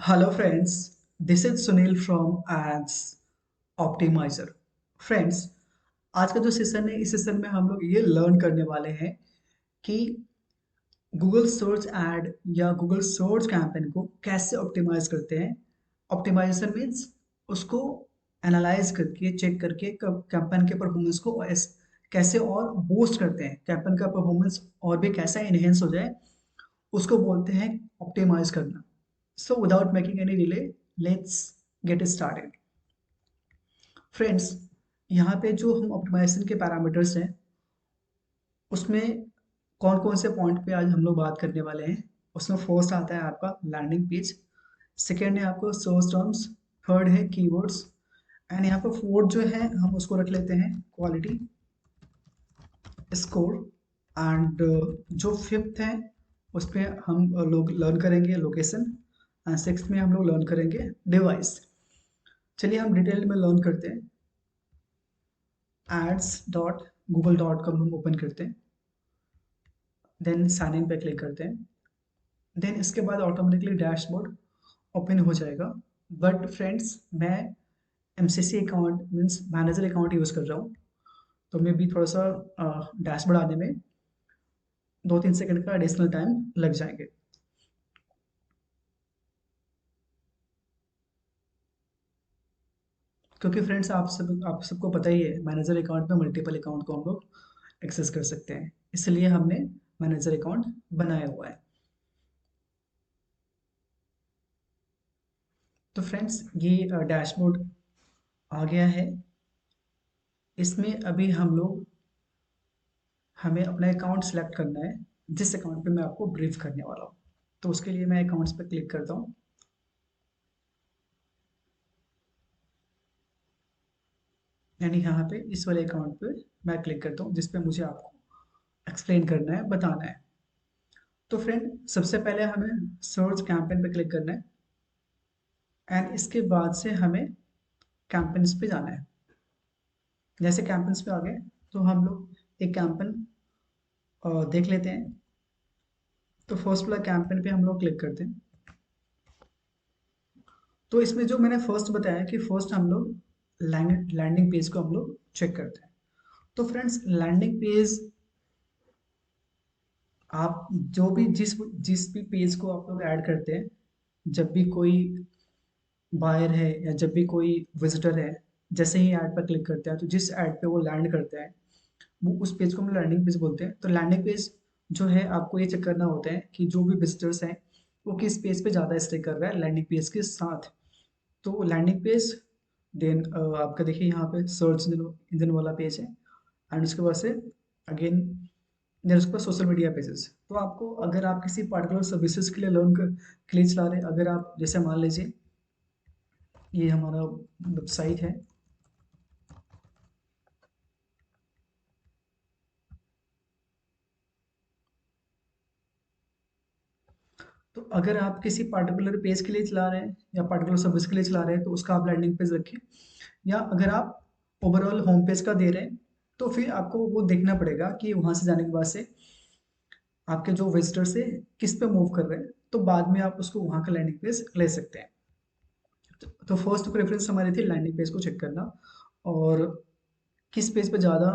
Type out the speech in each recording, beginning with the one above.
Hello friends, this is Sunil from ads optimizer. Friends, आज का जो सेशन है, इस सेशन में हम लोग ये लर्न करने वाले हैं कि गूगल सर्च ऐड या गूगल सर्च कैंपेन को कैसे ऑप्टिमाइज करते हैं। ऑप्टिमाइजेशन मीन्स उसको एनालाइज करके चेक करके कैंपेन के परफॉर्मेंस को कैसे और बूस्ट करते हैं, कैंपेन का परफॉर्मेंस और भी कैसा एनहेंस हो जाए, उसको बोलते हैं ऑप्टिमाइज करना। So without making any delay, let's get started. Friends, यहाँ पे जो हम ऑप्टिमाइजेशन के पैरामीटर्स हैं, उसमें कौन कौन से पॉइंट पे आज हम लोग बात करने वाले हैं। उसमें फर्स्ट आता है आपका लैंडिंग पेज, सेकेंड है आपको सर्च टर्म्स, थर्ड है कीवर्ड्स, एंड यहाँ पर फोर्थ जो है हम उसको रख लेते हैं क्वालिटी स्कोर, एंड जो फिफ्थ है उस पर हम लोग लर्न करेंगे लोकेशन, एंड सिक्स्थ में हम लोग लर्न करेंगे डिवाइस। चलिए हम डिटेल में लर्न करते हैं। ads.google.com हम ओपन करते हैं, देन साइन इन पे क्लिक करते हैं, देन इसके बाद ऑटोमेटिकली डैशबोर्ड ओपन हो जाएगा। बट फ्रेंड्स, मैं MCC account means manager account use कर रहा हूँ, तो मैं भी थोड़ा सा डैशबोर्ड आने में 2-3 सेकंड का एडिशनल टाइम लग जाएंगे। क्योंकि फ्रेंड्स, आप सबको पता ही है, मैनेजर अकाउंट में मल्टीपल अकाउंट को हम लोग एक्सेस कर सकते हैं, इसलिए हमने मैनेजर अकाउंट बनाया हुआ है। तो फ्रेंड्स, ये डैशबोर्ड आ गया है। इसमें अभी हम लोग हमें अपना अकाउंट सेलेक्ट करना है, जिस अकाउंट पे मैं आपको ब्रीफ करने वाला हूँ। तो उसके लिए मैं अकाउंट्स पे क्लिक करता हूँ, यानी यहाँ पे इस वाले अकाउंट पे मैं क्लिक करता हूँ जिस पे मुझे आपको एक्सप्लेन करना है, बताना है। तो फ्रेंड, सबसे पहले हमें सर्च कैंपेन पे क्लिक करना है, एंड इसके बाद से हमें कैंपेन्स पे जाना है। जैसे कैंपेन्स पे आ गए तो हम लोग एक कैंपेन देख लेते हैं। तो फर्स्ट वाला कैंपेन पे हम लोग क्लिक करते हैं। तो इसमें जो मैंने फर्स्ट बताया कि फर्स्ट हम लोग लैंडिंग पेज को हम लोग चेक करते हैं। तो फ्रेंड्स, लैंडिंग पेज, आप जो भी जिस जिस भी पेज को आप लोग ऐड करते हैं, जब भी कोई बायर है या जब भी कोई विजिटर है, जैसे ही ऐड पर क्लिक करते हैं तो जिस ऐड पे वो लैंड करते हैं, वो उस पेज को हम लैंडिंग पेज बोलते हैं। तो लैंडिंग पेज जो है, आपको ये चेक करना होता है कि जो भी विजिटर्स हैं वो किस पेज पे ज़्यादा स्टे कर रहा है लैंडिंग पेज के साथ। तो लैंडिंग पेज, देन आपका देखिए यहाँ पे सर्च इंजन वाला पेज है, एंड उसके बाद से अगेन देन उसके बाद सोशल मीडिया पेजेस। तो आपको, अगर आप किसी पर्टिकुलर सर्विसेज के लिए के लिए चला रहे हैं, अगर आप जैसे मान लीजिए ये हमारा वेबसाइट है, तो अगर आप किसी पर्टिकुलर पेज के लिए चला रहे हैं या पर्टिकुलर सर्विस के लिए चला रहे हैं तो उसका आप लैंडिंग पेज रखें। या अगर आप ओवरऑल होम पेज का दे रहे हैं तो फिर आपको वो देखना पड़ेगा कि वहां से जाने के बाद से आपके जो विजिटर्स है किस पे मूव कर रहे हैं, तो बाद में आप उसको वहां का लैंडिंग पेज ले सकते हैं। तो फर्स्ट प्रेफरेंस हमारी थी लैंडिंग पेज को चेक करना, और किस पेज पे ज़्यादा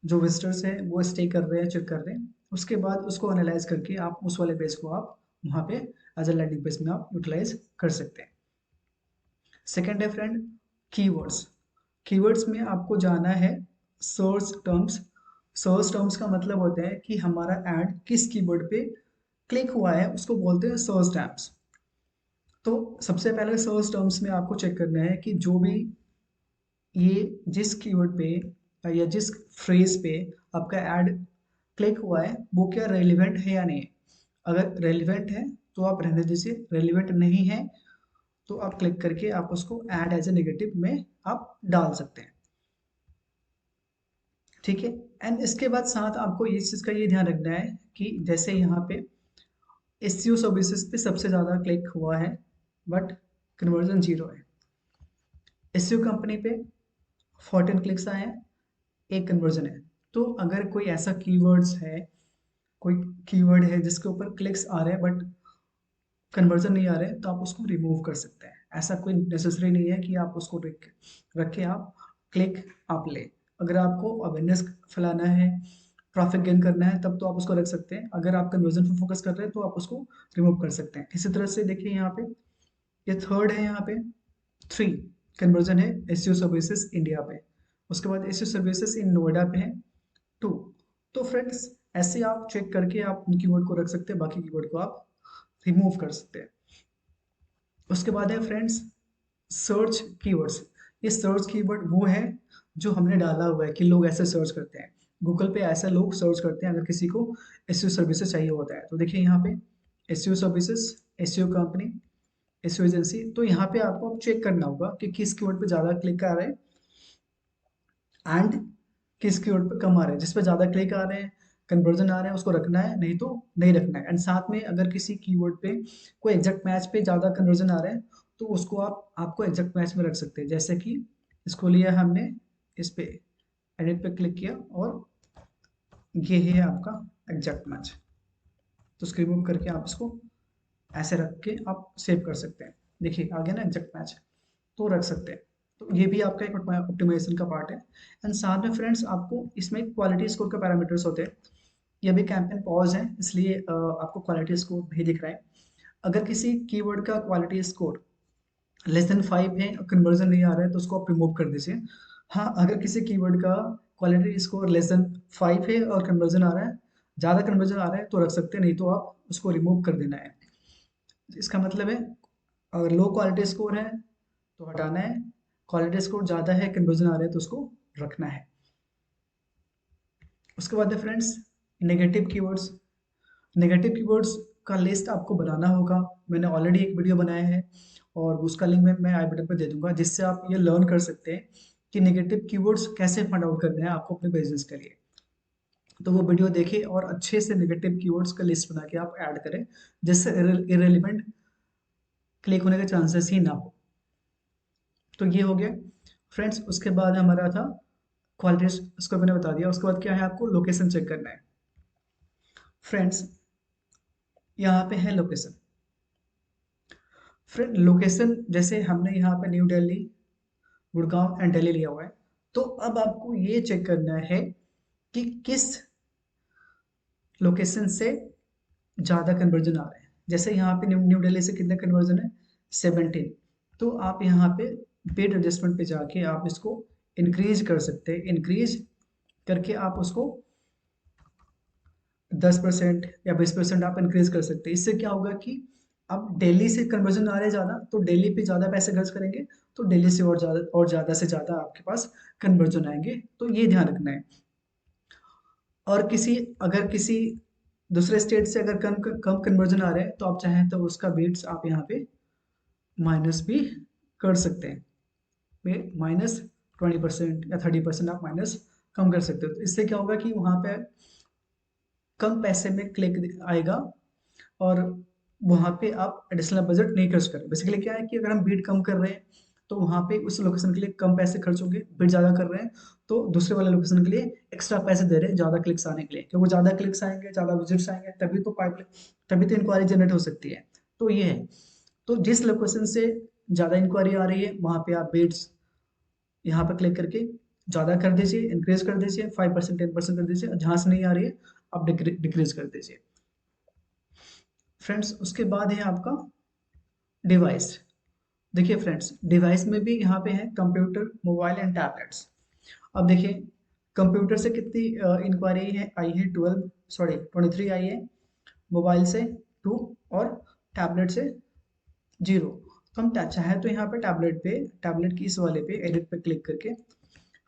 जो विजिटर्स हैं वो स्टे कर रहे हैं, चेक कर रहे हैं। उसके बाद उसको एनालाइज करके आप उस वाले पेज को आप वहाँ पे एज अ लैंडिंग पेज में आप यूटिलाइज कर सकते हैं। सेकेंड है फ्रेंड कीवर्ड्स। कीवर्ड्स में आपको जाना है सर्च टर्म्स। सर्च टर्म्स का मतलब होता है कि हमारा ऐड किस कीवर्ड पे क्लिक हुआ है, उसको बोलते हैं सर्च टर्म्स। तो सबसे पहले सर्च टर्म्स में आपको चेक करना है कि जो भी ये जिस कीवर्ड पे या जिस फ्रेज पे आपका ऐड क्लिक हुआ है वो क्या रेलिवेंट है या नहीं। अगर रेलिवेंट है तो आप रहने दीजिए, रेलिवेंट नहीं है तो आप क्लिक करके आप उसको ऐड एज ए नेगेटिव में आप डाल सकते हैं। ठीक है। एंड इसके बाद साथ आपको इस चीज़ का ये ध्यान रखना है कि जैसे यहाँ पे एसईओ सर्विसेज पे सबसे ज़्यादा क्लिक हुआ है, बट कन्वर्जन जीरो है। एसईओ कंपनी पे 14 क्लिक्स आए हैं, एक कन्वर्जन है। तो अगर कोई ऐसा कीवर्ड्स है, कोई कीवर्ड है जिसके ऊपर क्लिक्स आ रहे हैं बट कन्वर्जन नहीं आ रहे तो आप उसको रिमूव कर सकते हैं। ऐसा कोई नेसेसरी नहीं है कि आप उसको रख के आप क्लिक आप ले। अगर आपको अवेयरनेस फैलाना है, प्रॉफिट गेन करना है, तब तो आप उसको रख सकते हैं। अगर आप कन्वर्जन पर फोकस कर रहे हैं तो आप उसको रिमूव कर सकते हैं। इसी तरह से देखिए यहाँ पे ये थर्ड है, यहाँ पे 3 कन्वर्जन है एसईओ सर्विसेज इंडिया पे। उसके बाद एसईओ सर्विसेज इन नोएडा पे है 2। तो फ्रेंड्स ऐसे आप चेक करके आप उन कीवर्ड को रख सकते हैं, बाकी कीवर्ड को आप रिमूव कर सकते हैं। उसके बाद है फ्रेंड्स सर्च कीवर्ड्स। ये सर्च कीवर्ड वो है जो हमने डाला हुआ है कि लोग ऐसे सर्च करते हैं। गूगल पे ऐसे लोग सर्च करते हैं अगर किसी को एसईओ सर्विसेज चाहिए होता है। तो देखिए यहाँ पे SEO services, SEO company, SEO agency. तो यहाँ पे आपको अब चेक करना होगा कि किस कीवर्ड पे ज़्यादा क्लिक आ रहे हैं एंड किस कीवर्ड पे कम आ रहे हैं। जिस पे ज़्यादा क्लिक आ रहे हैं, कन्वर्जन आ रहे हैं, उसको रखना है, नहीं तो नहीं रखना है। एंड साथ में अगर किसी कीवर्ड पे कोई एग्जैक्ट मैच पे ज़्यादा कन्वर्जन आ रहे हैं तो उसको आपको एग्जैक्ट मैच में रख सकते हैं। जैसे कि इसको लिया हमने, इस पे एडिट पे क्लिक किया और ये है आपका एग्जैक्ट मैच। तो इसको रिमूव करके आप इसको ऐसे रख के आप सेव कर सकते हैं। देखिए आ गया ना एग्जैक्ट मैच, तो रख सकते हैं। तो ये भी आपका एक ऑप्टिमाइजेशन का पार्ट है। एंड साथ में फ्रेंड्स आपको इसमें क्वालिटी स्कोर का पैरामीटर्स होते हैं। ये अभी कैंपेन पॉज है इसलिए आपको क्वालिटी स्कोर नहीं दिख रहा है। अगर किसी कीवर्ड का क्वालिटी स्कोर लेस देन 5 है और कन्वर्जन नहीं आ रहा है तो उसको आप रिमूव कर दीजिए। हाँ, अगर किसी कीवर्ड का क्वालिटी स्कोर लेस देन 5 है और कन्वर्जन आ रहा है, ज़्यादा कन्वर्जन आ रहा है, तो रख सकते हैं, नहीं तो आप उसको रिमूव कर देना है। इसका मतलब है अगर लो क्वालिटी स्कोर है तो हटाना है, क्वालिटी स्कोर ज़्यादा है, कन्वर्जन आ रहा है, तो उसको रखना है। उसके बाद है friends negative keywords. Negative keywords का लिस्ट आपको बनाना होगा। मैंने ऑलरेडी एक वीडियो बनाया है और उसका लिंक मैं आई बटन पर दे दूंगा, जिससे आप ये लर्न कर सकते हैं कि नेगेटिव कीवर्ड्स कैसे फाइंड आउट करने हैं आपको अपने बिजनेस के लिए। तो वो वीडियो देखिए और अच्छे से नेगेटिव कीवर्ड्स का लिस्ट बना के आप ऐड करें, जिससे इरेलीवेंट क्लिक होने के चांसेस ही ना हो। तो ये हो गया फ्रेंड्स। उसके बाद हमारा था क्वालिटी, उसको मैंने बता दिया। उसके बाद क्या है, आपको लोकेशन चेक करना है फ्रेंड्स। यहाँ पे है लोकेशन। फ्रेंड लोकेशन जैसे हमने यहाँ पे न्यू दिल्ली, गुड़गांव एंड दिल्ली लिया हुआ है। तो अब आपको ये चेक करना है कि किस लोकेशन से ज़्यादा कन्वर्जन आ रहे हैं। जैसे यहाँ पे न्यू दिल्ली से कितने कन्वर्जन है, 17। तो आप यहाँ पे पेड एडजस्टमेंट पे जाके आप इसको इंक्रीज कर सकते हैं। इंक्रीज करके आप उसको 10% या 20% आप इंक्रीज कर सकते हैं। इससे क्या होगा कि अब दिल्ली से कन्वर्जन आ रहे हैं ज़्यादा, तो दिल्ली पे ज़्यादा पैसे खर्च करेंगे, तो दिल्ली से और ज़्यादा से ज़्यादा आपके पास कन्वर्जन आएंगे। तो ये ध्यान रखना है। और अगर किसी दूसरे स्टेट से अगर कम कम कन्वर्जन आ रहे हैं तो आप चाहें तो उसका वेट्स आप यहाँ पे माइनस भी कर सकते हैं। -20% या 30% आप माइनस कम कर सकते हो। तो इससे क्या होगा कि वहाँ पे कम पैसे में क्लिक आएगा और वहाँ पे आप एडिशनल बजट नहीं खर्च करें। बेसिकली क्या है कि अगर हम बीट कम कर रहे हैं तो वहाँ पे उस लोकेशन के लिए कम पैसे खर्च होंगे। बीट ज़्यादा कर रहे हैं तो दूसरे वाले लोकेशन के लिए एक्स्ट्रा पैसे दे रहे हैं ज़्यादा क्लिक्स आने के लिए, क्योंकि ज़्यादा क्लिक्स आएंगे, ज़्यादा विजिट्स आएंगे, तभी तो इंक्वायरी जनरेट हो सकती है। तो ये है। तो जिस लोकेशन से ज़्यादा इंक्वायरी आ रही है वहाँ पे आप बीट्स यहाँ पे क्लिक करके ज़्यादा कर दीजिए, इंक्रीज कर दीजिए, 5% 10% कर दीजिए। जहाँ से नहीं आ रही है आप डिक्रीज कर दीजिए फ्रेंड्स। उसके बाद है आपका डिवाइस। देखिए फ्रेंड्स डिवाइस में भी यहाँ पे है कंप्यूटर, मोबाइल एंड टैबलेट्स। अब देखिए कंप्यूटर से कितनी इंक्वायरी है आई है, 23 आई है। मोबाइल से 2 और टैबलेट से 0। तो हम चाहे तो यहाँ पे टैबलेट की इस वाले पे एडिट पे क्लिक करके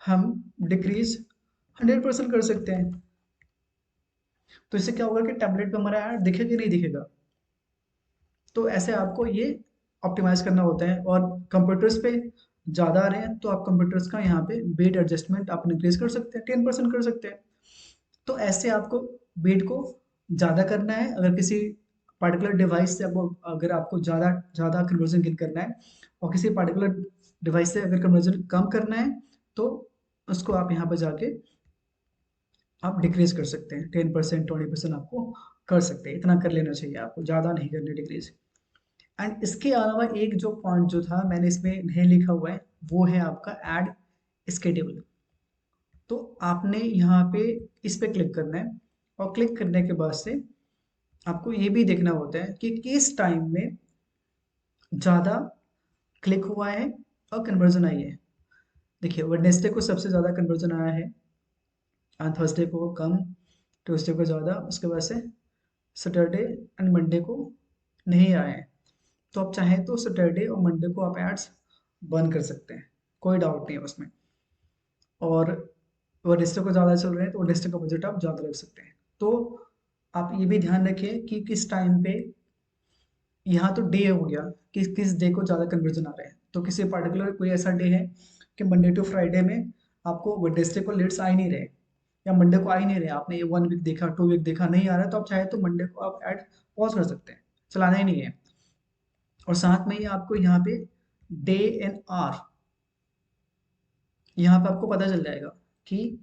हम डिक्रीज 100% कर सकते हैं। तो इससे क्या होगा कि टैबलेट पे हमारा ऐड दिखेगा कि नहीं दिखेगा। तो ऐसे आपको ये ऑप्टिमाइज करना होता है। और कंप्यूटर्स पे ज़्यादा आ रहे हैं तो आप कंप्यूटर्स का यहाँ पे बेट एडजस्टमेंट आप इंक्रीज कर सकते हैं, 10% कर सकते हैं। तो ऐसे आपको बेट को ज़्यादा करना है। अगर किसी पार्टिकुलर डिवाइस से आपको, अगर आपको ज़्यादा ज़्यादा कन्वर्जन गेन करना है और किसी पार्टिकुलर डिवाइस से अगर कन्वर्जन कम करना है तो उसको आप यहाँ पर जाके आप डिक्रीज कर सकते हैं। 10% 20% आपको कर सकते हैं। इतना कर लेना चाहिए आपको, ज़्यादा नहीं करनी डिक्रीज। एंड इसके अलावा एक जो पॉइंट जो था मैंने इसमें नहीं लिखा हुआ है, वो है आपका ऐड स्केड्यूल। तो आपने यहाँ पे इस पे क्लिक करना है, और क्लिक करने के बाद से आपको ये भी देखना होता है कि किस टाइम में ज़्यादा क्लिक हुआ है और कन्वर्जन आई है। देखिए वेडनेसडे को सबसे ज़्यादा कन्वर्जन आया है, एंड थर्सडे को कम, ट्यूसडे को ज़्यादा, उसके बाद से सैटरडे एंड मंडे को नहीं आए हैं। तो आप चाहें तो सैटरडे और मंडे को आप एड्स बंद कर सकते हैं, कोई डाउट नहीं है उसमें। और वेडनेसडे को ज़्यादा चल रहे हैं तो वेडनेसडे का बजट आप ज़्यादा रख सकते हैं। तो आप ये भी ध्यान रखें कि किस टाइम पे, यहाँ तो डे हो गया कि किस डे को ज़्यादा कन्वर्जन आ रहा है। तो किसी पर्टिकुलर कोई ऐसा डे है कि मंडे टू फ्राइडे में आपको वेडनेसडे को लीड्स आ ही नहीं रहे, या मंडे को आ ही नहीं रहे, आपने ये 1 वीक देखा, 2 वीक देखा, नहीं आ रहा है, तो आप चाहे तो मंडे को आप ऐड पॉज कर सकते हैं, चलाना ही नहीं है। और साथ में ही आपको यहाँ पे डे एंड आवर, यहाँ पे आपको पता चल जाएगा कि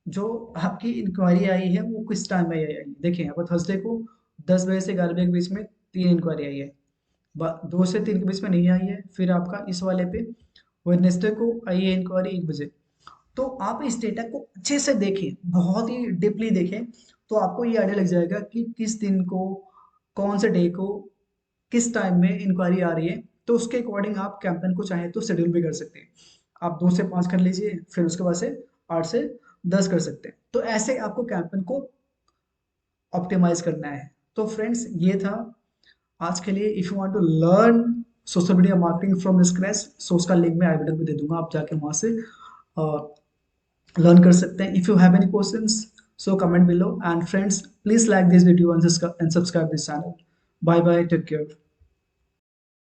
जो आपकी इंक्वायरी आई है वो किस टाइम में आई है। देखिए यहाँ पर थर्सडे को 10 बजे से 11 बजे के बीच में 3 इंक्वायरी आई है, 2 से 3 के बीच में नहीं आई है। फिर आपका इस वाले पे वेडनेसडे को आई है इंक्वायरी 1 बजे। तो आप इस डेटा को अच्छे से देखें, बहुत ही डीपली देखें, तो आपको ये आइडिया लग जाएगा कि किस दिन को, कौन से डे को, किस टाइम में इंक्वायरी आ रही है। तो उसके अकॉर्डिंग आप कैंपेन को चाहे तो शेड्यूल भी कर सकते हैं। आप 2 से 5 कर लीजिए, फिर उसके बाद से 8 से 10 कर सकते हैं। तो ऐसे आपको कैंपेन को ऑप्टिमाइज करना है। तो फ्रेंड्स ये था आज के लिए। If you want to learn social media marketing from scratch, so उसका लिंक मैं आई बटन में दे दूंगा, आप जाके वहां से लर्न कर सकते हैं। If you have any questions, so comment below, and friends please like this video and subscribe this channel. Bye bye, take care.